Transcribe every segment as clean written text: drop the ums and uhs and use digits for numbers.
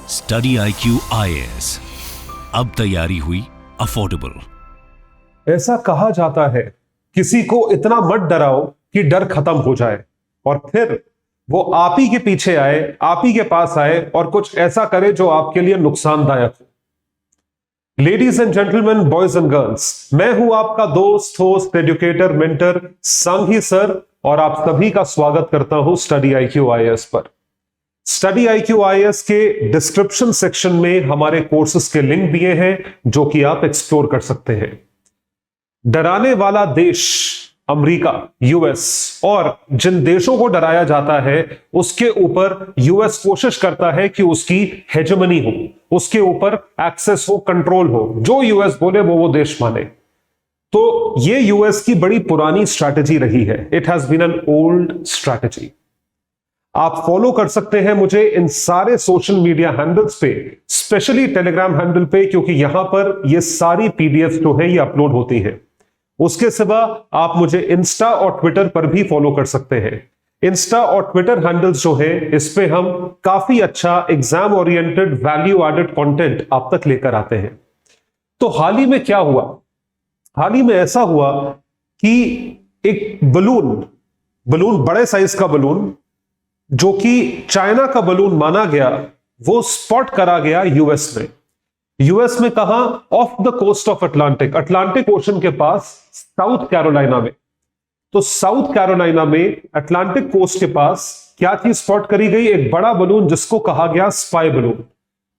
Study IQ IAS, अब तैयारी हुई अफोर्डेबल। ऐसा कहा जाता है किसी को इतना मत डराओ कि डर खत्म हो जाए और फिर वो आप ही के पीछे आए, आप ही के पास आए और कुछ ऐसा करे जो आपके लिए नुकसानदायक हो। Ladies and gentleman, boys and girls, मैं हूं आपका दोस्त, host, educator, mentor Sanghi sir और आप सभी का स्वागत करता हूं स्टडी IQ IAS पर। स्टडी IQ IAS के डिस्क्रिप्शन सेक्शन में हमारे कोर्सेज के लिंक दिए हैं जो कि आप एक्सप्लोर कर सकते हैं। डराने वाला देश अमेरिका, यूएस, और जिन देशों को डराया जाता है उसके ऊपर यूएस कोशिश करता है कि उसकी हेजेमनी हो, उसके ऊपर एक्सेस हो, कंट्रोल हो। जो यूएस बोले वो देश माने। तो ये यूएस की बड़ी पुरानी स्ट्रैटेजी रही है। It has been an old strategy. आप फॉलो कर सकते हैं मुझे इन सारे सोशल मीडिया हैंडल्स पे, स्पेशली टेलीग्राम हैंडल पे, क्योंकि यहां पर ये सारी पीडीएफ जो है ये अपलोड होती है। उसके सिवा आप मुझे इंस्टा और ट्विटर पर भी फॉलो कर सकते हैं। इंस्टा और ट्विटर हैंडल्स जो है इस पे हम काफी अच्छा exam oriented value added content आप तक लेकर आते हैं। तो हाल ही में क्या हुआ? हाल ही में ऐसा हुआ कि एक बलून बड़े साइज का बलून जो कि चाइना का बलून माना गया, वो स्पॉट करा गया यूएस में। यूएस में कहां? Off the coast of Atlantic Ocean के पास, साउथ कैरोलिना में। तो साउथ कैरोलिना में अटलांटिक कोस्ट के पास क्या चीज स्पॉट करी गई? एक बड़ा बलून जिसको कहा गया स्पाई बलून।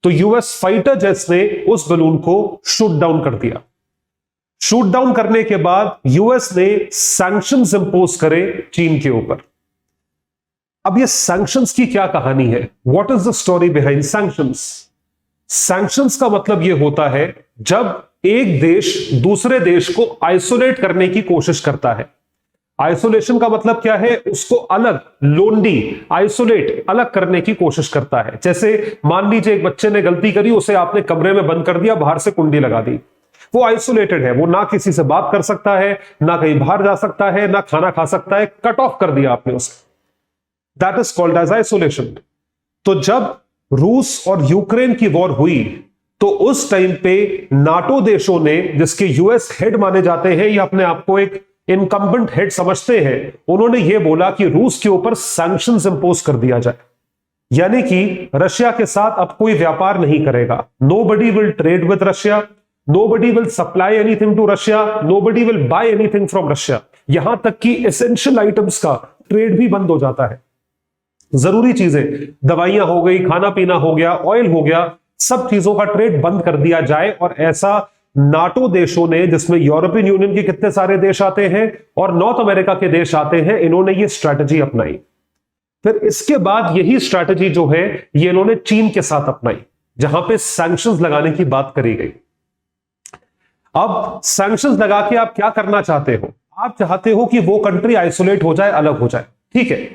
तो यूएस फाइटर जेट्स ने उस बलून को शूट डाउन कर दिया। शूट डाउन करने के बाद यूएस ने सैंक्शंस इंपोज करे चीन के ऊपर। अब ये सैंक्शंस की क्या कहानी है? What is the story behind sanctions? Sanctions का मतलब यह होता है जब एक देश दूसरे देश को आइसोलेट करने की कोशिश करता है। आइसोलेशन का मतलब क्या है? उसको अलग, लोंडी, आइसोलेट, अलग करने की कोशिश करता है। जैसे मान लीजिए एक बच्चे ने गलती करी, उसे आपने कमरे में बंद कर दिया, बाहर से कुंडी लगा दी। वो आइसोलेटेड है, वो ना किसी से बात कर सकता है, ना कहीं बाहर जा सकता है, ना खाना खा सकता है। कट ऑफ कर दिया आपने उसे। That is called as isolation. तो जब रूस और यूक्रेन की वॉर हुई तो उस टाइम पे नाटो देशों ने, जिसके यूएस हेड माने जाते हैं या अपने आप को एक इनकम्बेंट हेड समझते हैं, उन्होंने यह बोला कि रूस के ऊपर सैंक्शंस इंपोज कर दिया जाए। यानी कि रशिया के साथ अब कोई व्यापार नहीं करेगा। Nobody will trade with Russia, nobody will supply anything to Russia, nobody will buy anything from Russia. यहां तक कि एसेंशियल आइटम्स का ट्रेड भी बंद हो जाता है। जरूरी चीजें, दवाइयां हो गई, खाना पीना हो गया, ऑयल हो गया, सब चीजों का ट्रेड बंद कर दिया जाए। और ऐसा नाटो देशों ने, जिसमें यूरोपियन यूनियन के कितने सारे देश आते हैं और नॉर्थ अमेरिका के देश आते हैं, इन्होंने ये स्ट्रैटेजी अपनाई। फिर इसके बाद यही स्ट्रैटेजी जो है ये इन्होंने चीन के साथ अपनाई, जहां पे सैंक्शंस लगाने की बात करी गई। अब सैंक्शंस लगा के आप क्या करना चाहते हो? आप चाहते हो कि वो कंट्री आइसोलेट हो जाए, अलग हो जाए। ठीक है।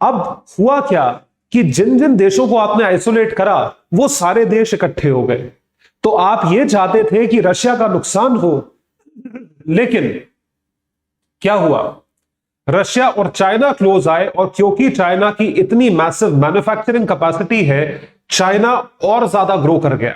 अब हुआ क्या कि जिन जिन देशों को आपने आइसोलेट करा वो सारे देश इकट्ठे हो गए। तो आप ये चाहते थे कि रशिया का नुकसान हो, लेकिन क्या हुआ? रशिया और चाइना क्लोज आए, और क्योंकि चाइना की इतनी मैसिव मैन्युफैक्चरिंग कैपेसिटी है, चाइना और ज्यादा ग्रो कर गया।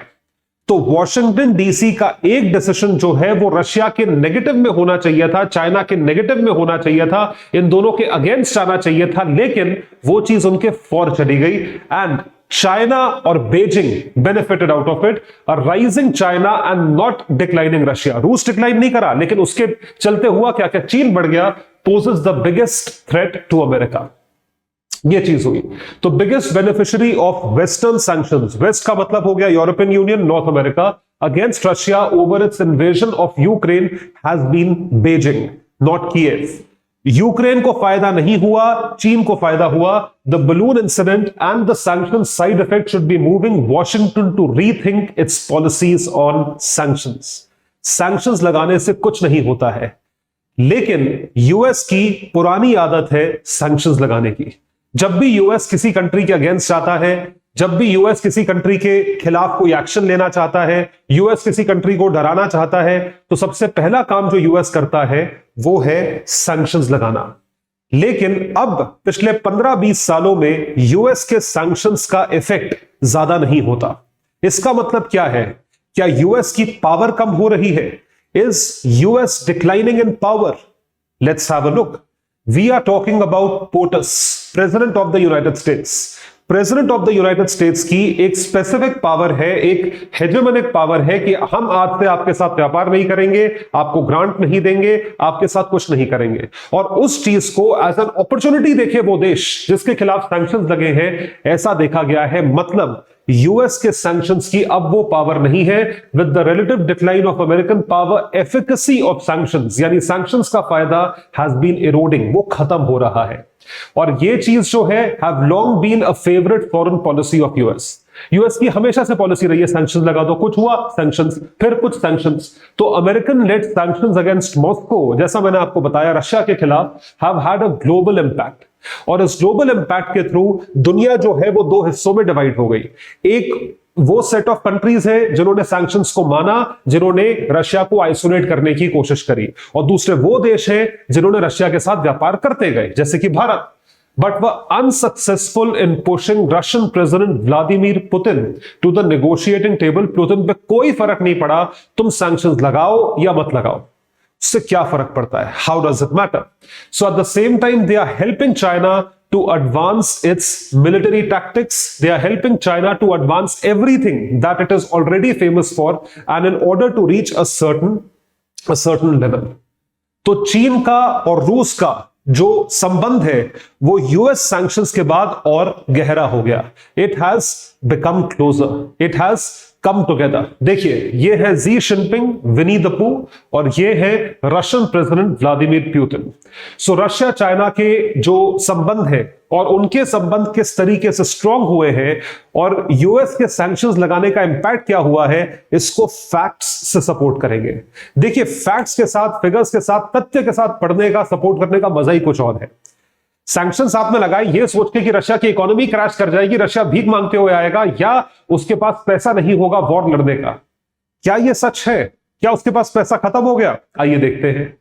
तो वॉशिंगटन डीसी का एक डिसीजन जो है वो रशिया के नेगेटिव में होना चाहिए था, चाइना के नेगेटिव में होना चाहिए था, इन दोनों के अगेंस्ट आना चाहिए था, लेकिन वो चीज उनके फॉर चली गई। एंड चाइना और Beijing benefited out of it, rising China and not declining Russia. रूस डिक्लाइन नहीं करा, लेकिन उसके चलते हुआ क्या क्या? चीन बढ़ गया, poses the biggest threat to America. ये चीज हुई। तो biggest beneficiary of western sanctions, west का मतलब हो गया European Union, North America, against Russia over its invasion of Ukraine has been Beijing, not Kyiv. Ukraine को फायदा नहीं हुआ, चीन को फायदा हुआ। The balloon incident and the sanction side effect should be moving Washington to rethink its policies on sanctions. Sanctions लगाने से कुछ नहीं होता है, लेकिन यूएस की पुरानी आदत है सैंक्शंस लगाने की। जब भी यूएस किसी कंट्री के अगेंस्ट आता है, जब भी यूएस किसी कंट्री के खिलाफ कोई एक्शन लेना चाहता है, यूएस किसी कंट्री को डराना चाहता है, तो सबसे पहला काम जो यूएस करता है वो है सैंक्शंस लगाना। लेकिन अब पिछले 15-20 सालों में यूएस के सैंक्शंस का इफेक्ट ज्यादा नहीं होता। इसका मतलब क्या है? क्या यूएस की पावर कम हो रही है? Is US declining in power? Let's have a look. We are talking about POTUS, President of the United States. President of the United States की एक स्पेसिफिक पावर है, एक हेजेमोनिक पावर है कि हम आज से आपके साथ व्यापार नहीं करेंगे, आपको ग्रांट नहीं देंगे, आपके साथ कुछ नहीं करेंगे। और उस चीज को एज एन अपॉर्चुनिटी देखे वो देश जिसके खिलाफ सैंक्शंस लगे हैं, ऐसा देखा गया है। मतलब यूएस के सैंक्शंस की अब वो पावर नहीं है। With the relative decline of American power, efficacy of sanctions यानी सैंक्शंस का फायदा हैज बीन इरोडिंग, वो खत्म हो रहा है। और ये चीज जो है have long been a favourite foreign policy of US. US की हमेशा से पॉलिसी रही है सैंक्शंस लगा दो, कुछ हुआ सैंक्शंस, फिर कुछ सैंक्शंस। तो American led sanctions against Moscow, जैसा मैंने आपको बताया, रशिया के खिलाफ have had a global impact. और इस ग्लोबल इंपैक्ट के थ्रू दुनिया जो है वो दो हिस्सों में डिवाइड हो गई। एक वो सेट ऑफ कंट्रीज है जिन्होंने सैंक्शंस को माना, जिन्होंने रशिया को आइसोलेट करने की कोशिश करी, और दूसरे वो देश हैं जिन्होंने रशिया के साथ व्यापार करते गए, जैसे कि भारत। बट वह unsuccessful in pushing Russian President Vladimir Putin to the negotiating table. Putin पे कोई फर्क नहीं पड़ा तुम सैंक्शंस लगाओ या मत लगाओ, उससे क्या फर्क पड़ता है? How does it matter? So at the same time they are helping China to advance its military tactics. They are helping China to advance everything that it is already famous for, and in order to reach a certain level. तो चीन का और रूस का जो संबंध है वो यूएस सैंक्शंस के बाद और गहरा हो गया। It has become closer, it has come together. देखिए, ये है जी जिनपिंग, विनी द पू, और ये है रशियन प्रेसिडेंट व्लादिमीर पुतिन। सो रशिया चाइना के जो संबंध है और उनके संबंध किस तरीके से स्ट्रांग हुए हैं और यूएस के सैंक्शंस लगाने का इंपैक्ट क्या हुआ है, इसको फैक्ट्स से सपोर्ट करेंगे। देखिए, फैक्ट्स के साथ, फिगर्स के साथ, तथ्य के साथ पढ़ने का, सपोर्ट करने का मजा ही कुछ और है। सैंक्शंस आपने लगाए ये सोच के कि रशिया की इकोनॉमी क्रैश कर जाएगी, रशिया भीख मांगते हुए आएगा, या उसके पास पैसा नहीं होगा वॉर लड़ने का। क्या यह सच है? क्या उसके पास पैसा खत्म हो गया? आइए देखते हैं।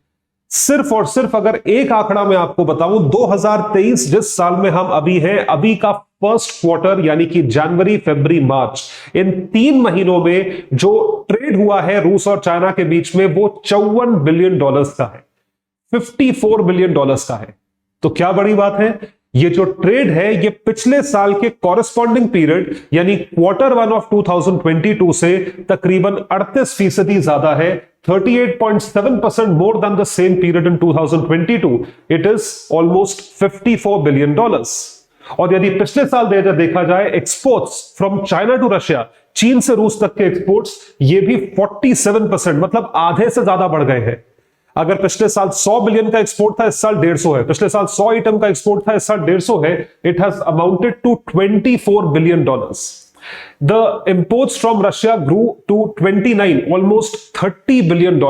सिर्फ और सिर्फ अगर एक आंकड़ा मैं आपको बताऊं, 2023 जिस साल में हम अभी हैं, अभी का फर्स्ट क्वार्टर यानी कि जनवरी, फरवरी, मार्च, इन 3 महीनों में जो ट्रेड हुआ है रूस और चाइना के बीच में, वो $54 बिलियन का है, $54 बिलियन का है। तो क्या बड़ी बात है? ये जो ट्रेड है ये पिछले साल के कॉरेस्पॉन्डिंग पीरियड यानी Q1 ऑफ 2022 से तकरीबन 38% ज्यादा है, 38.7% more than the same period in 2022। It is almost $54 billion. और यदि पिछले साल देखा जाए, exports from China to Russia, चीन से रूस तक के एक्सपोर्ट्स, ये भी 47%, मतलब आधे से ज्यादा बढ़ गए हैं। अगर पिछले साल 100 बिलियन का एक्सपोर्ट था, इस साल 150 है। पिछले साल 100 आइटम का एक्सपोर्ट था, इस साल 150 है। It has amounted to $24 billion. The imports from Russia grew to 29, almost $30 billion.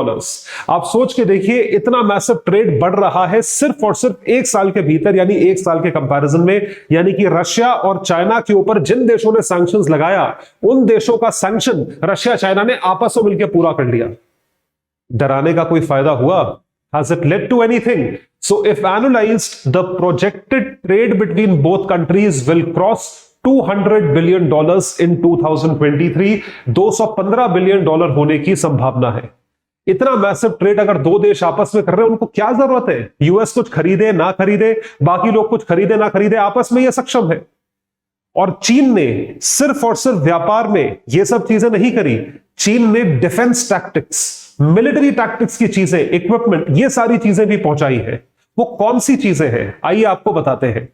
आप सोच के देखिए, इतना मैसिव ट्रेड बढ़ रहा है सिर्फ और सिर्फ एक साल के भीतर, यानी एक साल के कंपैरिजन में। यानी कि रशिया और चाइना के ऊपर जिन देशों ने सैंक्शंस लगाया, उन देशों का सैंक्शन रशिया चाइना ने आपस में मिलकर पूरा कर लिया। डराने का कोई फायदा हुआ? Has it led to anything? So if analyzed, the projected trade between both countries will cross $200 billion in 2023। $215 billion होने की संभावना है। इतना मैसिव ट्रेड अगर दो देश आपस में कर रहे हैं, उनको क्या जरूरत है? यूएस कुछ खरीदे ना खरीदे, बाकी लोग कुछ खरीदे ना खरीदे, आपस में ये सक्षम है। और चीन ने सिर्फ और सिर्फ व्यापार में ये सब चीजें नहीं करी, चीन ने डिफेंस टैक्टिक्स, मिलिट्री टैक्टिक्स की चीजें, इक्विपमेंट, ये सारी चीजें भी पहुंचाई है। वो कौन सी चीजें हैं, आइए आपको बताते हैं।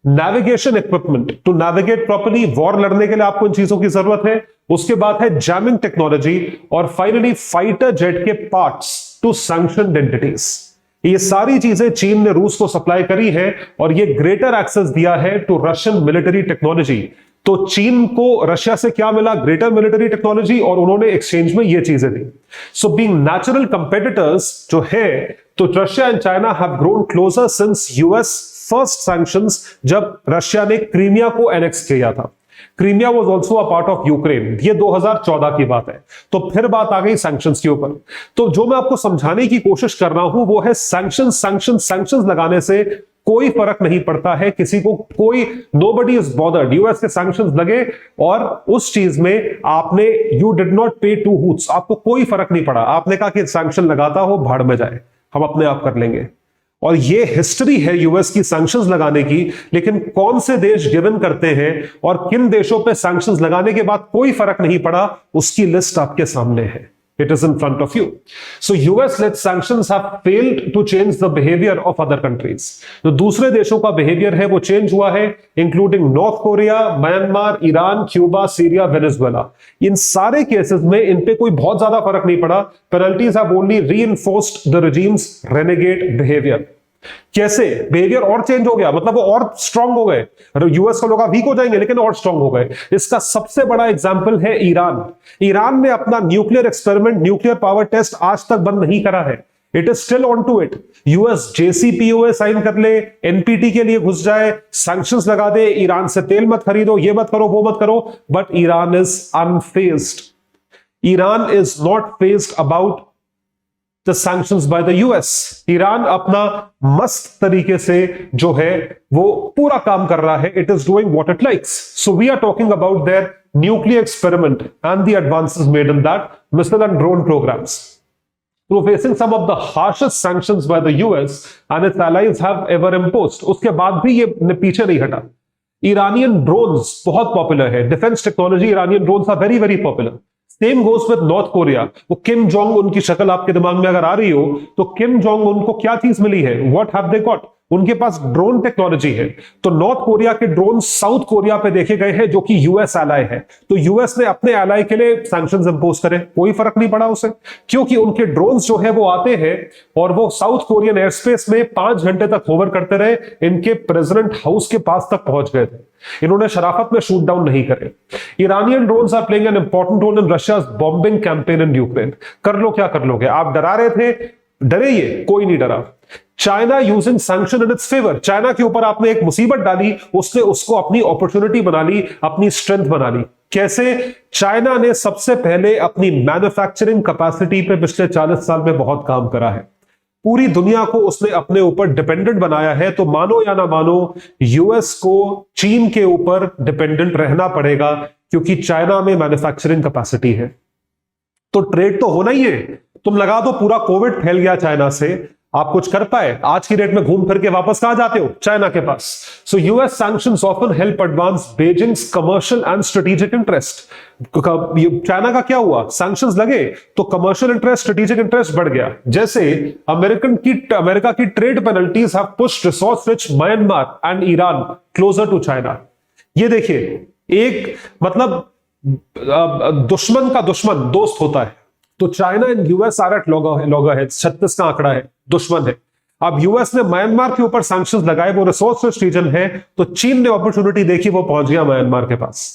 Navigation equipment, to navigate properly, war लड़ने के लिए आपको इन चीजों की जरूरत है। उसके बाद है जैमिंग टेक्नोलॉजी, और फाइनली फाइटर जेट के पार्ट्स टू सैंक्शन्ड एंटिटीज। ये सारी चीजें चीन ने रूस को सप्लाई करी है, और ये ग्रेटर एक्सेस दिया है टू रशियन मिलिट्री टेक्नोलॉजी। तो चीन को रशिया से क्या मिला? ग्रेटर मिलिट्री टेक्नोलॉजी, और उन्होंने एक्सचेंज में ये चीजें दी। सो बीइंग नेचुरल कंपेटिटर्स जो है, तो Russia and China have grown closer since US first sanctions, जब रशिया ने क्रीमिया को एनेक्स किया था। Crimea was also a part of Ukraine. ये 2014 की बात है। तो फिर बात आ गई सैंक्शंस के ऊपर। तो जो मैं आपको समझाने की कोशिश कर रहा हूं वो है सैंक्शंस लगाने से कोई फर्क नहीं पड़ता है किसी को, कोई नोबडी इज बॉदर्ड। यूएस के सैंक्शंस लगे और उस चीज में आपने यू डिड नॉट पे टू हूट्स, आपको कोई फर्क नहीं पड़ा। आपने कहा कि सैंक्शन लगाता हो, भाड़ में जाए, हम अपने आप कर लेंगे। और ये हिस्ट्री है यूएस की सैंक्शंस लगाने की। लेकिन कौन से देश गिवन करते हैं और किन देशों पे सैंक्शंस लगाने के बाद कोई फर्क नहीं पड़ा, उसकी लिस्ट आपके सामने है। It is in front of you. So US-led sanctions have failed to change the behavior of other countries. जो दूसरे देशों का behavior है वो change हुआ है, including North Korea, Myanmar, Iran, Cuba, Syria, Venezuela. इन सारे केसेस में इन पे कोई बहुत ज्यादा फर्क नहीं पड़ा। Penalties have only reinforced the regime's renegade behavior. कैसे बिहेवियर और चेंज हो गया, मतलब वो और स्ट्रांग हो गए। यूएस का लोग वीक हो जाएंगे लेकिन और स्ट्रांग हो गए। इसका सबसे बड़ा एग्जांपल है ईरान। ईरान ने अपना nuclear experiment, nuclear power test आज तक बंद नहीं करा है। It is still on to it. US JCPOA sign कर ले, एनपीटी के लिए घुस जाए, सैंक्शंस लगा दे, ईरान से तेल मत खरीदो, ये मत करो, वो मत करो, but Iran is unfazed. Iran is not fazed about the sanctions by the US. Iran अपना मस्त तरीके से जो है वो पूरा काम कर रहा है. It is doing what it likes. So we are talking about their nuclear experiment and the advances made in that, missile and drone programs. So facing some of the harshest sanctions by the US and its allies have ever imposed. उसके बाद भी ये पीछे नहीं हटा. Iranian drones बहुत popular है. Defence technology, Iranian drones are very very popular. Same goes with north Korea. वो किम जोंग उन की शक्ल आपके दिमाग में अगर आ रही हो तो किम जोंग उनको क्या चीज मिली है? What have they got? उनके पास ड्रोन टेक्नोलॉजी है. तो नॉर्थ कोरिया के ड्रोन साउथ कोरिया पे देखे गए हैं जो कि यूएस एलाय है. तो यूएस ने अपने एलाय के लिए सैंक्शंस इंपोज करे, कोई फर्क नहीं पड़ा उसे, क्योंकि उनके ड्रोन्स जो है वो आते हैं और वो साउथ कोरियन एयर स्पेस में 5 घंटे तक होवर करते रहे. इनके प्रेसिडेंट हाउस के पास तक पहुंच गए थे. इन्होंने शराफत में शूट डाउन नहीं करे. Iranian drones are playing an important role in Russia's bombing campaign in Ukraine. कर लो क्या कर लोगे, आप डरा रहे थे, डरे, ये कोई नहीं डरा. China using sanction in its favour. China के ऊपर आपने एक मुसीबत डाली, उसने उसको अपनी अपॉर्चुनिटी बना ली, अपनी स्ट्रेंथ बना ली. कैसे? चाइना ने सबसे पहले अपनी मैन्युफैक्चरिंग कैपेसिटी पे पिछले 40 साल में बहुत काम करा है. पूरी दुनिया को उसने अपने ऊपर डिपेंडेंट बनाया है. तो मानो या ना मानो, यूएस को चीन के ऊपर डिपेंडेंट रहना पड़ेगा क्योंकि चाइना में मैन्युफैक्चरिंग कैपेसिटी है. तो ट्रेड तो होना ही है. तुम लगा दो पूरा कोविड फैल गया चाइना से, आप कुछ कर पाए? आज की डेट में घूम फिर के वापस कहां जाते हो? चाइना के पास. So US sanctions often help advance Beijing's commercial and strategic interest. China का क्या हुआ? सैंक्शंस लगे तो कमर्शियल इंटरेस्ट, स्ट्रेटेजिक इंटरेस्ट बढ़ गया. जैसे अमेरिका की trade penalties have pushed resource rich Myanmar and Iran closer to China. ये देखिए, एक मतलब दुश्मन का दुश्मन दोस्त होता है. तो China and US are at loggerheads. 36 का आंकड़ा है, दुश्मन है. अब यूएस ने म्यांमार के ऊपर सैंक्शंस लगाए, वो रिसोर्स रिच रीजन है, तो चीन ने अपॉर्चुनिटी देखी, वो पहुंच गया म्यांमार के पास.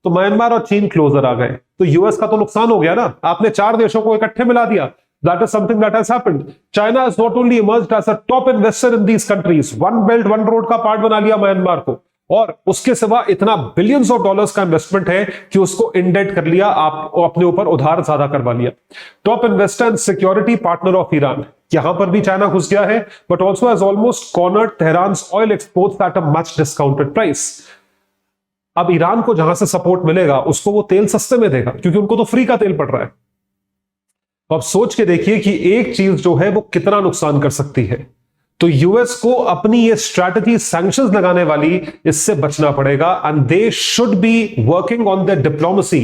तो म्यांमार और चीन क्लोजर आ गए. तो यूएस का तो नुकसान हो गया ना. आपने 4 देशों को इकट्ठे मिला दिया. That is something that has happened. China has not only emerged as a top investor in these countries, one belt one road का पार्ट बना लिया म्यांमार को, और उसके सिवा इतना बिलियंस ऑफ डॉलर्स का इन्वेस्टमेंट है कि उसको इंडेट कर लिया, आप अपने ऊपर उधार ज्यादा करवा लिया. Top investor and security partner of Iran. यहां पर भी चाइना घुस गया है, but also has almost cornered Tehran's oil exports at a much discounted price. अब ईरान को जहां से सपोर्ट मिलेगा उसको वो तेल सस्ते में देगा, क्योंकि उनको तो फ्री का तेल पड़ रहा है. अब सोच के देखिए कि एक चीज जो है वो कितना नुकसान कर सकती है. तो यूएस को अपनी ये स्ट्रैटेजी सैंक्शंस लगाने वाली, इससे बचना पड़ेगा. And they should be working on the diplomacy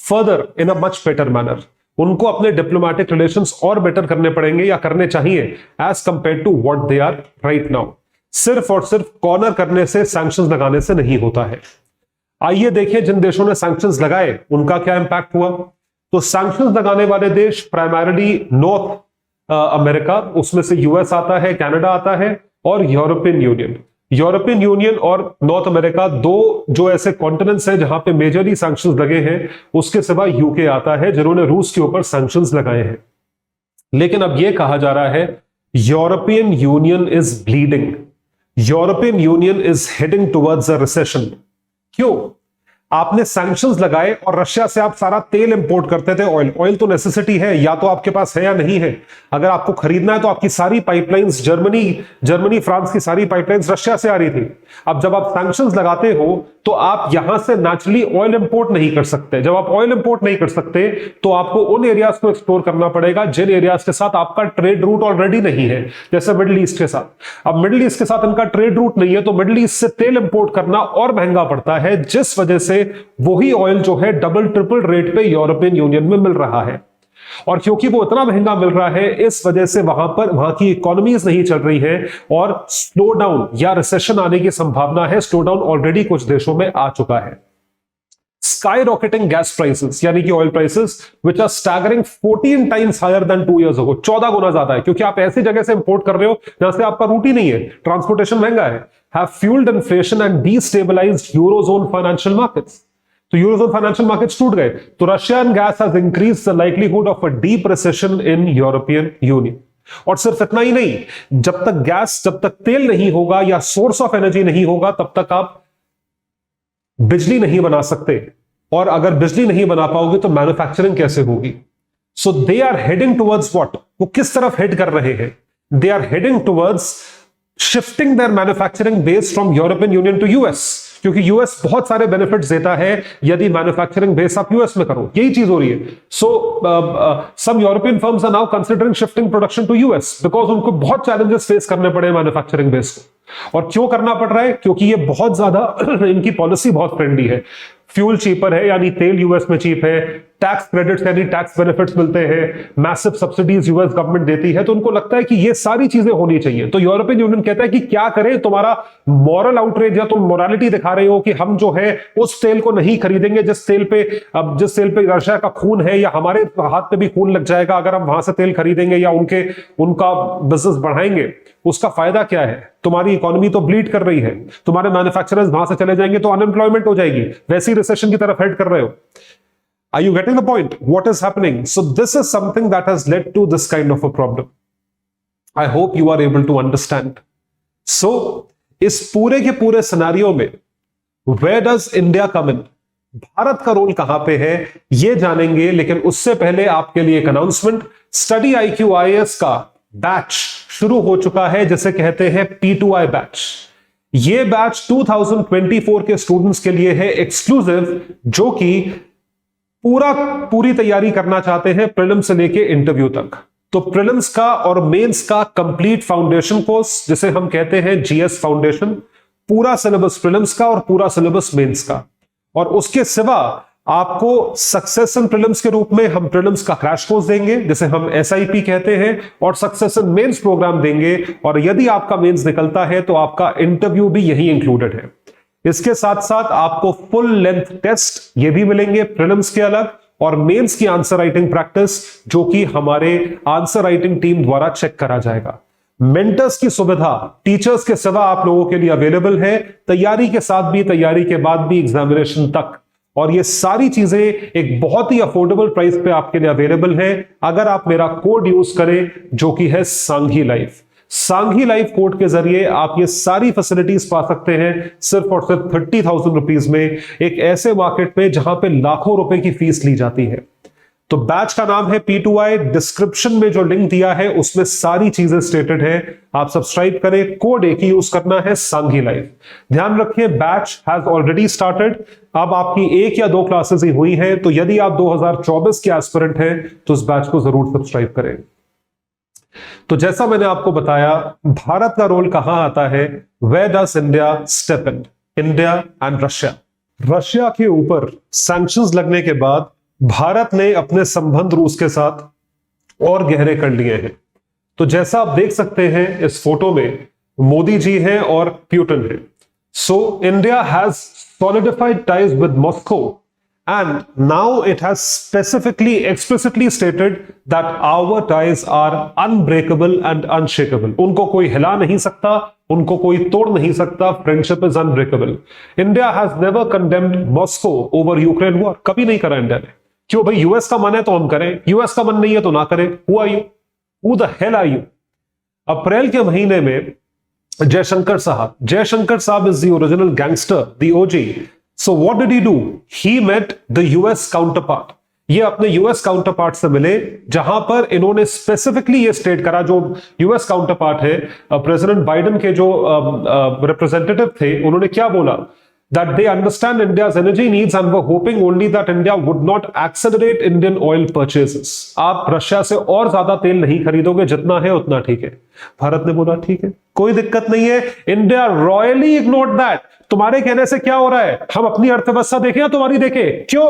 further in a much better manner. उनको अपने डिप्लोमेटिक रिलेशंस और बेटर करने पड़ेंगे, या करने चाहिए, as compared to what they are right now. सिर्फ और सिर्फ कॉर्नर करने से, सैंक्शंस लगाने से नहीं होता है. आइए देखें जिन देशों ने सैंक्शंस लगाए उनका क्या इंपैक्ट हुआ. तो सैंक्शंस लगाने वाले देश प्राइमरीली नॉर्थ अमेरिका, उसमें से यूएस आता है, कनाडा आता है, और यूरोपियन यूनियन. यूरोपियन यूनियन और नॉर्थ अमेरिका, दो जो ऐसे कॉन्टिनेंट्स हैं जहां पे मेजरली सैंक्शंस लगे हैं. उसके सिवा यूके आता है जिन्होंने रूस के ऊपर सैंक्शंस लगाए हैं. लेकिन अब यह कहा जा रहा है European union is bleeding, European union is heading towards a recession. क्यों? आपने सैंक्शंस लगाए और रशिया से आप सारा तेल इंपोर्ट करते थे। ऑयल, ऑयल तो नेसेसिटी है, या तो आपके पास है या नहीं है। अगर आपको खरीदना है तो आपकी सारी पाइपलाइंस, जर्मनी फ्रांस की सारी पाइपलाइंस रशिया से आ रही थी। अब जब आप सैंक्शंस लगाते हो तो आप यहां से नेचुरली ऑयल इंपोर्ट नहीं कर सकते। जब आप ऑयल इंपोर्ट नहीं कर सकते तो आपको उन एरियाज को एक्सप्लोर करना पड़ेगा जिन एरियाज के साथ आपका ट्रेड रूट ऑलरेडी नहीं है, जैसे मिडिल ईस्ट के साथ। अब मिडिल ईस्ट के साथ इनका ट्रेड रूट नहीं है तो मिडिल ईस्ट से तेल इंपोर्ट करना और महंगा पड़ता है, जिस वजह से वही ऑयल जो है डबल ट्रिपल रेट पे यूरोपियन यूनियन में मिल रहा है। और क्योंकि वो इतना महंगा मिल रहा है, इस वजह से वहां की इकोनॉमीज नहीं चल रही है और स्लो डाउन या रिसेशन आने की संभावना है। स्लो डाउन ऑलरेडी कुछ देशों में आ चुका है। स्काई रॉकेटिंग गैस प्राइसेस यानी कि oil prices which are staggering 14 times higher than 2 years ago, 14 गुना ज्यादा है, क्योंकि आप ऐसी जगह से इंपोर्ट कर रहे हो जहां से आपका रूट ही नहीं है, ट्रांसपोर्टेशन महंगा है। Have fuelled inflation and destabilised eurozone financial markets. तो यूरोजोन फाइनेंशियल मार्केट्स टूट गए। तो Russian gas has increased the likelihood of a deep recession in European Union. और सिर्फ इतना ही नहीं, जब तक तेल नहीं होगा या सोर्स ऑफ एनर्जी नहीं होगा, तब तक आप बिजली नहीं बना सकते। और अगर बिजली नहीं बना पाओगे तो मैन्युफैक्चरिंग कैसे होगी? So they are heading towards what? वो किस तरफ हेड कर रहे हैं? They are heading towards shifting their manufacturing base from European Union to US, क्योंकि यूएस बहुत सारे बेनिफिट्स देता है यदि मैन्युफैक्चरिंग बेस आप यूएस में करो। यही चीज हो रही है। So some European firms are now considering shifting production to US because उनको बहुत चैलेंजेस फेस करने पड़े मैन्युफैक्चरिंग बेस को। और क्यों करना पड़ रहा है? क्योंकि ये बहुत ज्यादा इनकी पॉलिसी बहुत फ्रेंडली है। फ्यूल चीपर है यानी तेल यूएस में चीप है, टैक्स क्रेडिट्स यानी टैक्स बेनिफिट्स मिलते हैं, मैसिव सब्सिडीज यूएस गवर्नमेंट देती है। तो उनको लगता है कि ये सारी चीजें होनी चाहिए। तो यूरोपियन यूनियन कहता है कि क्या करें, तुम्हारा मॉरल आउटरेज या तुम मोरालिटी दिखा रहे हो कि हम जो है उस तेल को नहीं खरीदेंगे जिस तेल पे रशिया का खून है, या हमारे हाथ पे भी खून लग जाएगा अगर हम वहां से तेल खरीदेंगे या उनका बिजनेस बढ़ाएंगे। उसका फायदा क्या है? तुम्हारी इकोनॉमी तो ब्लीड कर रही है, तुम्हारे मैन्युफैक्चरर्स वहां से चले जाएंगे तो अनएम्प्लॉयमेंट हो जाएगी, वैसी रिसेशन की तरफ हेड कर रहे हो। Are you getting the point? What is happening? So this is something that has led to this kind of a problem. I hope you are able to understand. So इस पूरे के पूरे scenario में where does India come in? Bharat का role कहां पे है ये जानेंगे, लेकिन उससे पहले आपके लिए एक अनाउंसमेंट। स्टडी IQ IAS का बैच शुरू हो चुका है, जिसे कहते हैं P2I बैच। ये बैच 2024 के स्टूडेंट्स के लिए है एक्सक्लूसिव, जो कि पूरी तैयारी करना चाहते हैं प्रीलिम्स से लेके इंटरव्यू तक। तो प्रीलिम्स का और मेंस का कंप्लीट फाउंडेशन कोर्स, जिसे हम कहते हैं GS फाउंडेशन, पूरा सिलेबस प्रीलिम्स का और पूरा सिलेबस मेंस का। और उसके सिवा आपको सक्सेस इन प्रीलिम्स के रूप में हम प्रीलिम्स का क्रैश कोर्स देंगे, जिसे हम SIP कहते हैं, और सक्सेस इन मेंस प्रोग्राम देंगे। और यदि आपका मेंस निकलता है तो आपका इंटरव्यू भी यही इंक्लूडेड है। इसके साथ साथ आपको फुल लेंथ टेस्ट ये भी मिलेंगे प्रीलिम्स के अलग, और मेंस की आंसर राइटिंग प्रैक्टिस जो कि हमारे आंसर राइटिंग टीम द्वारा चेक करा जाएगा। मेंटर्स की सुविधा टीचर्स के सिवा आप लोगों के लिए अवेलेबल है, तैयारी के साथ भी, तैयारी के बाद भी, एग्जामिनेशन तक। और ये सारी चीजें एक बहुत ही अफोर्डेबल प्राइस पे आपके लिए अवेलेबल है अगर आप मेरा कोड यूज करें, जो कि है Sanghi life. Sanghi life code के जरिए आप ये सारी फैसिलिटीज पा सकते हैं सिर्फ और सिर्फ 30,000 रुपीज में, एक ऐसे मार्केट में जहां पे लाखों रुपए की फीस ली जाती है। तो बैच का नाम है P2I। डिस्क्रिप्शन में जो लिंक दिया है उसमें सारी चीजें स्टेटेड है। आप सब्सक्राइब करें, कोड एक ही यूज करना है, सांघी लाइफ। ध्यान रखिए, बैच हैज ऑलरेडी स्टार्टेड। अब आपकी 1 या 2 क्लासेस ही हुई हैं, तो यदि आप 2024 के एस्पिरेंट हैं तो इस बैच को जरूर सब्सक्राइब करें। तो जैसा मैंने आपको बताया, भारत का रोल कहां आता है? Where does India step in? India and Russia. Russia के ऊपर सैंक्शंस लगने के बाद भारत ने अपने संबंध रूस के साथ और गहरे कर लिए हैं। तो जैसा आप देख सकते हैं इस फोटो में, मोदी जी हैं और प्यूटन है। So India has solidified ties with Moscow, and now it has explicitly stated that our ties are unbreakable and unshakable. उनको कोई हिला नहीं सकता, उनको कोई तोड़ नहीं सकता। Friendship is unbreakable. India has never condemned Moscow over Ukraine war. कभी नहीं करा इंडिया ने। क्यों भाई? यूएस का मन है तो हम करें, यूएस का मन नहीं है तो ना करें। Who are you? Who the hell are you? अप्रैल के महीने में जयशंकर साहब is the original gangster, the OG। So what did he do? He met the US counterpart. ये अपने यूएस काउंटरपार्ट से मिले, जहां पर इन्होंने स्पेसिफिकली ये स्टेट करा, जो यूएस काउंटरपार्ट है, प्रेसिडेंट बाइडेन के जो रिप्रेजेंटेटिव थे, उन्होंने क्या बोला? That they understand India's energy needs and were hoping only that India would not accelerate Indian oil purchases. आप रशिया से और ज्यादा तेल नहीं खरीदोगे, जितना है उतना ठीक है। भारत ने बोला ठीक है, कोई दिक्कत नहीं है। India royally ignored that. तुम्हारे कहने से क्या हो रहा है? हम अपनी अर्थव्यवस्था देखें या तुम्हारी देखें? क्यों?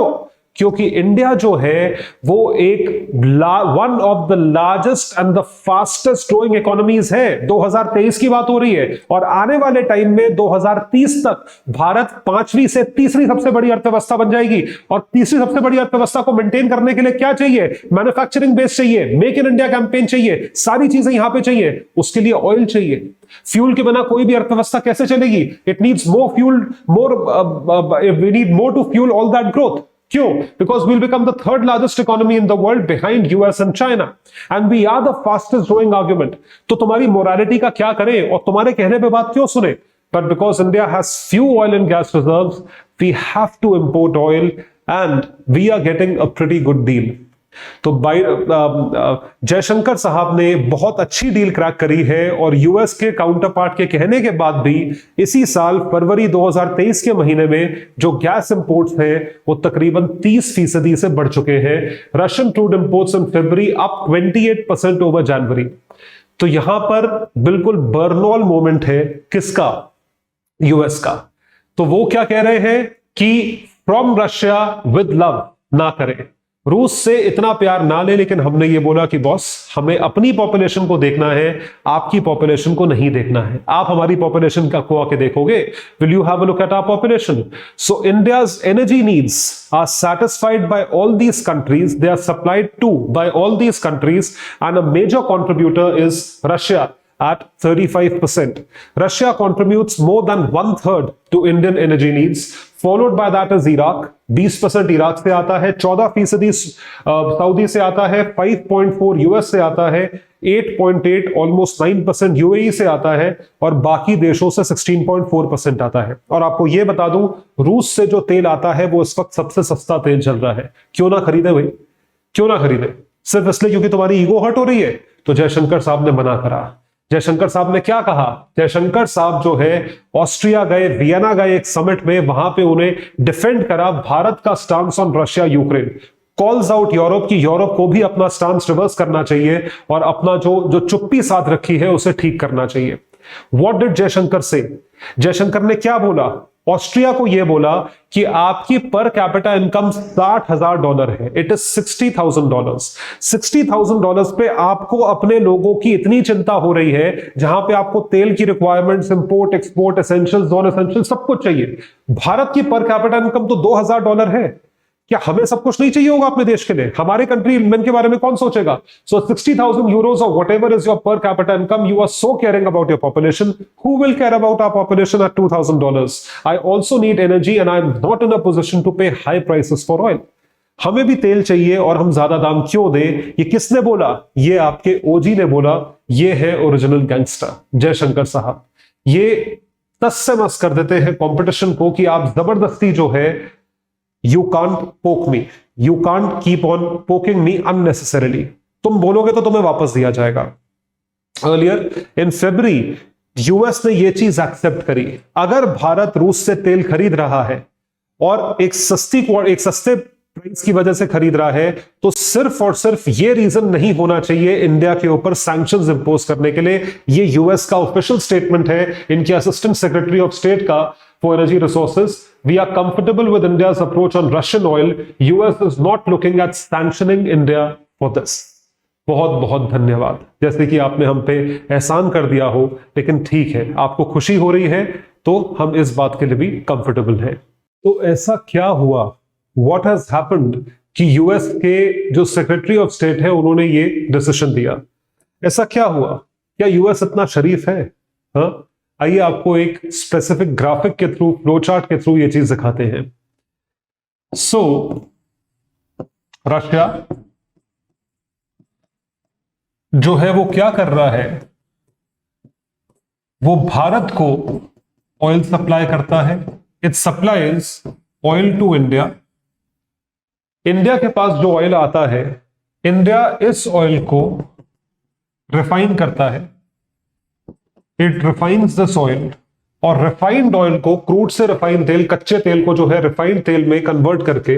क्योंकि इंडिया जो है वो एक one of the largest and the fastest growing economies है। 2023 की बात हो रही है, और आने वाले टाइम में 2030 तक भारत 5वीं से तीसरी सबसे बड़ी अर्थव्यवस्था बन जाएगी। और तीसरी सबसे बड़ी अर्थव्यवस्था को मेंटेन करने के लिए क्या चाहिए? मैन्युफैक्चरिंग बेस चाहिए, मेक इन इंडिया कैंपेन चाहिए, सारी चीजें यहां पे चाहिए। उसके लिए ऑयल चाहिए। फ्यूल के बिना कोई भी अर्थव्यवस्था कैसे चलेगी? It needs more fuel, we need more to fuel all that growth. क्यों? Because we'll become the third largest economy in the world behind US and China, and we are the fastest growing argument. तो तुम्हारी morality का क्या करें और तुम्हारे कहने पे बात क्यों सुने? But because India has few oil and gas reserves, we have to import oil, and we are getting a pretty good deal. तो जयशंकर साहब ने बहुत अच्छी डील क्रैक करी है, और यूएस के काउंटरपार्ट के कहने के बाद भी इसी साल फरवरी 2023 के महीने में जो गैस इंपोर्ट्स हैं वो तकरीबन 30% से बढ़ चुके हैं। रशियन क्रूड इंपोर्ट्स इन फरवरी अप 28% ओवर जनवरी। तो यहां पर बिल्कुल बर्नॉल मोमेंट है। किसका? यूएस का। तो वो क्या कह रहे हैं कि फ्रॉम रशिया विद लव ना करें, रूस से इतना प्यार ना ले, लेकिन हमने ये बोला कि बॉस हमें अपनी पॉपुलेशन को देखना है, आपकी पॉपुलेशन को नहीं देखना है। आप हमारी पॉपुलेशन का को आके देखोगे, will you have a look at our population? So India's energy needs are satisfied by all these countries, they are supplied to by all these countries, and a major contributor is Russia at 35%. Russia contributes more than 1/3 to Indian energy needs. Followed by that is Iraq. 20% Iraq से आता है, 14% Saudi से आता है, 5.4 US से आता है, 8.8 almost 9% UAE से आता है, और बाकी देशों से 16.4% आता है। और आपको यह बता दूं, रूस से जो तेल आता है वो इस वक्त सबसे सस्ता तेल चल रहा है। क्यों ना खरीदे भाई? क्यों ना खरीदे? सिर्फ इसलिए क्योंकि तुम्हारी ईगो हर्ट हो रही है? तो जयशंकर साहब ने मना करा। जयशंकर साहब ने क्या कहा? जयशंकर साहब जो है ऑस्ट्रिया गए, वियना गए एक समिट में, वहां पे उन्हें डिफेंड करा भारत का stance on Russia Ukraine. Calls out Europe की यूरोप को भी अपना स्टांस रिवर्स करना चाहिए और अपना जो चुप्पी साथ रखी है उसे ठीक करना चाहिए। व्हाट डिड जयशंकर से? जयशंकर ने क्या बोला? ऑस्ट्रिया को यह बोला कि आपकी पर कैपिटा इनकम $60,000 है, इट इज $60,000। $60,000 पे आपको अपने लोगों की इतनी चिंता हो रही है, जहां पे आपको तेल की requirements, import, export, essentials, non essential सब कुछ चाहिए। भारत की पर कैपिटा इनकम तो $2,000 है। क्या हमें सब कुछ नहीं चाहिए होगा अपने देश के लिए? हमारे कंट्री मैन के बारे में कौन सोचेगा? सो 60,000 euros or whatever is your per capita income, you are so caring about your population. Who will care about our population at $2,000? I also need energy and I am not in a position to pay high prices for oil. हमें भी तेल चाहिए और हम ज्यादा दाम क्यों दें? ये किसने बोला? ये आपके ओजी ने बोला। ये है ओरिजिनल गैंगस्टर जयशंकर साहब। ये तस से मस कर देते हैं कंपटीशन को कि आप जबरदस्ती जो है, You can't poke me. You can't keep on poking me unnecessarily. तुम बोलोगे तो तुम्हें वापस दिया जाएगा। Earlier in February, यूएस ने यह चीज एक्सेप्ट करी। अगर भारत रूस से तेल खरीद रहा है और एक सस्ते प्राइस की वजह से खरीद रहा है, तो सिर्फ और सिर्फ ये रीजन नहीं होना चाहिए इंडिया के ऊपर सैंक्शंस इंपोज करने के लिए। ये यूएस का ऑफिशियल स्टेटमेंट है, इनके असिस्टेंट सेक्रेटरी ऑफ स्टेट का for energy resources. We are comfortable with India's approach on Russian oil. US is not looking at sanctioning India for this. बहुत बहुत धन्यवाद। जैसे कि आपने हम पे एहसान कर दिया हो, लेकिन ठीक है, आपको खुशी हो रही है तो हम इस बात के लिए भी कंफर्टेबल हैं। तो ऐसा क्या हुआ? What has happened कि यूएस के जो सेक्रेटरी ऑफ स्टेट है उन्होंने ये डिसीजन दिया? ऐसा क्या हुआ? क्या यूएस इतना शरीफ है? हाँ, आइए आपको एक स्पेसिफिक ग्राफिक के थ्रू, फ्लो चार्ट के थ्रू ये चीज दिखाते हैं। सो रशिया जो है वो क्या कर रहा है? वो भारत को ऑयल सप्लाई करता है, it supplies oil to India. India के पास जो ऑयल आता है, इंडिया इस ऑयल को रिफाइन करता है। इट रिफाइंस दिस ऑयल, और रिफाइंड ऑयल को, क्रूड से रिफाइंड तेल, कच्चे तेल को जो है रिफाइंड तेल में कन्वर्ट करके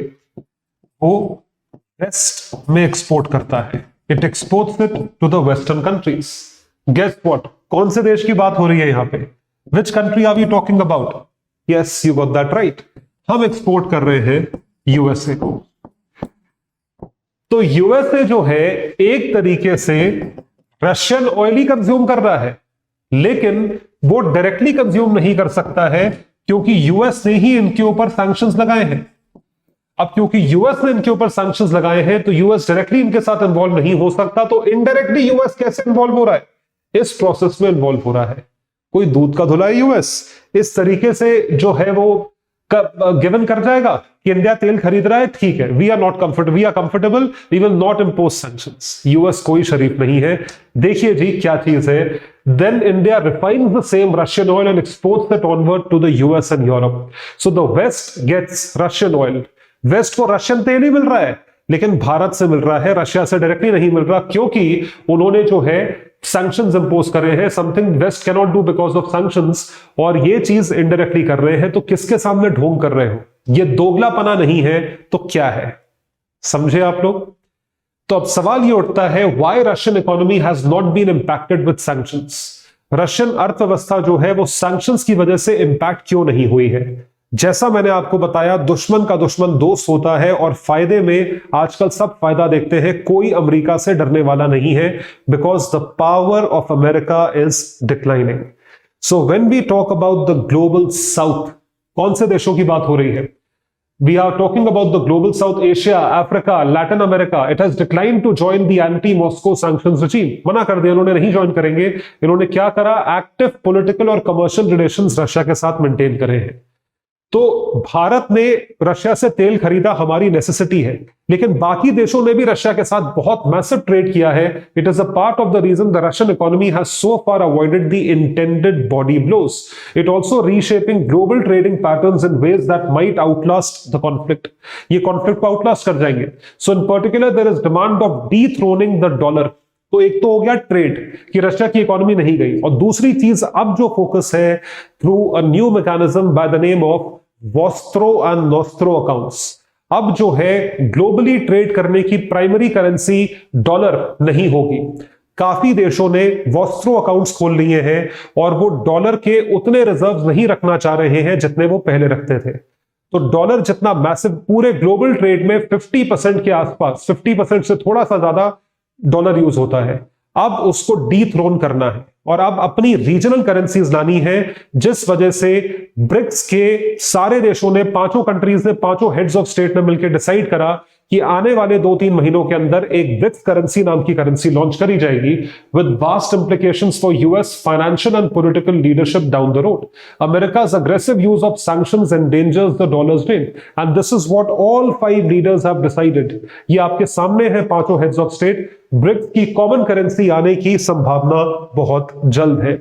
वो वेस्ट में एक्सपोर्ट करता है। It exports it to the western countries. Guess what, कौन से देश की बात हो रही है यहां पे? Which country are we talking about? Yes, you got that right. हम एक्सपोर्ट कर रहे हैं यूएसए को। तो यूएसए जो है एक तरीके से रशियन ऑयल ही कंज्यूम कर रहा है, लेकिन वो डायरेक्टली कंज्यूम नहीं कर सकता है क्योंकि यूएस ने ही इनके ऊपर सैंक्शंस लगाए हैं। अब क्योंकि यूएस ने इनके ऊपर सैंक्शंस लगाए हैं तो यूएस डायरेक्टली इनके साथ इन्वॉल्व नहीं हो सकता, तो इनडायरेक्टली यूएस कैसे इन्वॉल्व हो रहा है? इस प्रोसेस में इन्वॉल्व हो रहा है। कोई दूध का धुला है यूएस, इस तरीके से जो है वो गिवन कर जाएगा कि इंडिया तेल खरीद रहा है, ठीक है, we are comfortable, we will not impose sanctions. US कोई शरीफ नहीं है। देखिए जी क्या चीज है, then India refines the same Russian oil and exports that onward to the US and Europe. So the West gets Russian oil. West को Russian तेल ही मिल रहा है, लेकिन भारत से मिल रहा है, रशिया से डायरेक्टली नहीं मिल रहा, क्योंकि उन्होंने जो है सैंक्शंस इंपोज करे हैं, something west cannot do because of sanctions, और ये चीज इनडायरेक्टली कर रहे हैं। तो किसके सामने ढोंग कर रहे हो? ये दोगलापना नहीं है तो क्या है? समझे आप लोग? तो अब सवाल ये उठता है, why Russian economy has not been impacted with sanctions? Russian अर्थव्यवस्था जो है वो सैंक्शंस की वजह से इंपैक्ट क्यों नहीं हुई है? जैसा मैंने आपको बताया, दुश्मन का दुश्मन दोस्त होता है, और फायदे में आजकल सब फायदा देखते हैं, कोई अमेरिका से डरने वाला नहीं है, because the power of America is declining. So when we talk about the global south, कौन से देशों की बात हो रही है? We are talking about the global South, Asia, Africa, Latin America. It has declined to join the anti-Moscow sanctions regime. मना कर दिया, इन्होंने नहीं ज्वाइन करेंगे। इन्होंने क्या करा? एक्टिव पॉलिटिकल और कमर्शियल रिलेशंस रशिया के साथ मेंटेन करे हैं। तो भारत ने रशिया से तेल खरीदा, हमारी नेसेसिटी है, लेकिन बाकी देशों ने भी रशिया के साथ बहुत मैसिव ट्रेड किया है। It is a part of the reason the Russian economy has so far avoided the intended body blows. It also reshaping global trading patterns in ways that might outlast the conflict. ये conflict को outlast कर जाएंगे। So in particular there is demand of dethroning the dollar. तो एक तो हो गया trade कि रशिया की इकोनॉमी नहीं गई, और दूसरी चीज अब जो फोकस है through a new mechanism by the name of vostro and nostro accounts. अब जो है ग्लोबली ट्रेड करने की प्राइमरी करेंसी डॉलर नहीं होगी। काफी देशों ने वॉस्त्रो अकाउंट्स खोल लिए हैं, और वो डॉलर के उतने रिजर्व नहीं रखना चाह रहे हैं जितने वो पहले रखते थे। तो डॉलर जितना मैसिव पूरे ग्लोबल ट्रेड में 50% के आसपास, 50% से थोड़ा सा ज्यादा डॉलर यूज होता है, अब उसको डीथ्रोन करना है और अब अपनी रीजनल करेंसीज लानी है, जिस वजह से ब्रिक्स के सारे देशों ने, पांचों कंट्रीज ने, पांचों हेड्स ऑफ स्टेट ने मिलकर डिसाइड करा कि आने वाले 2-3 महीनों के अंदर एक ब्रिक्स करेंसी नाम की करेंसी लॉन्च करी जाएगी with vast implications for US financial and political leadership down the road. America's aggressive use of sanctions endangers the dollar's reign, and this is what all 5 leaders have decided। ये आपके सामने है पांचों heads of state. BRICS की common currency आने की संभावना बहुत जल्द है।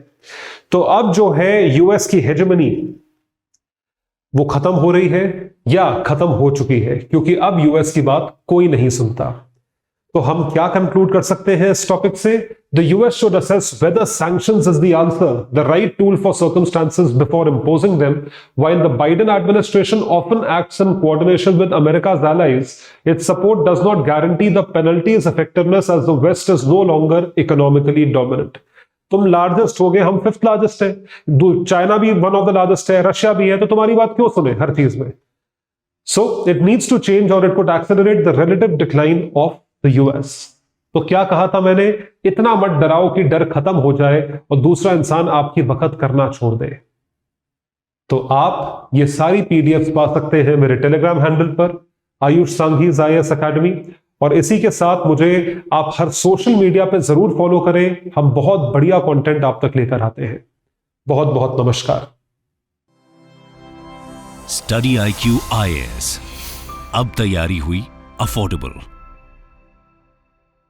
तो अब जो है यूएस की हेजेमनी वो खत्म हो रही है या खत्म हो चुकी है, क्योंकि अब यूएस की बात कोई नहीं सुनता। तो हम क्या कंक्लूड कर सकते हैं इस टॉपिक से? The US should assess whether sanctions is the answer, the right tool for circumstances before imposing them. While the Biden administration often acts in coordination with America's allies, its support does not guarantee the penalty's effectiveness as the West is no longer economically dominant. तुम largest हो गए, हम 5th largest है, China भी one of the largest है, Russia भी है, तो तुम्हारी बात क्यों सुने हर चीज में? So it needs to change और it could accelerate the relative decline of the US. तो क्या कहा था मैंने? इतना मत डराओ कि डर खत्म हो जाए और दूसरा इंसान आपकी वक्त करना छोड़ दे। तो आप ये सारी पीडीएफ पा सकते हैं मेरे टेलीग्राम हैंडल पर, आयुष सांघीज IAS अकेडमी, और इसी के साथ मुझे आप हर सोशल मीडिया पे जरूर फॉलो करें। हम बहुत बढ़िया कंटेंट आप तक लेकर आते हैं। बहुत बहुत नमस्कार। स्टडी IQ IAS, अब तैयारी हुई अफोर्डेबल।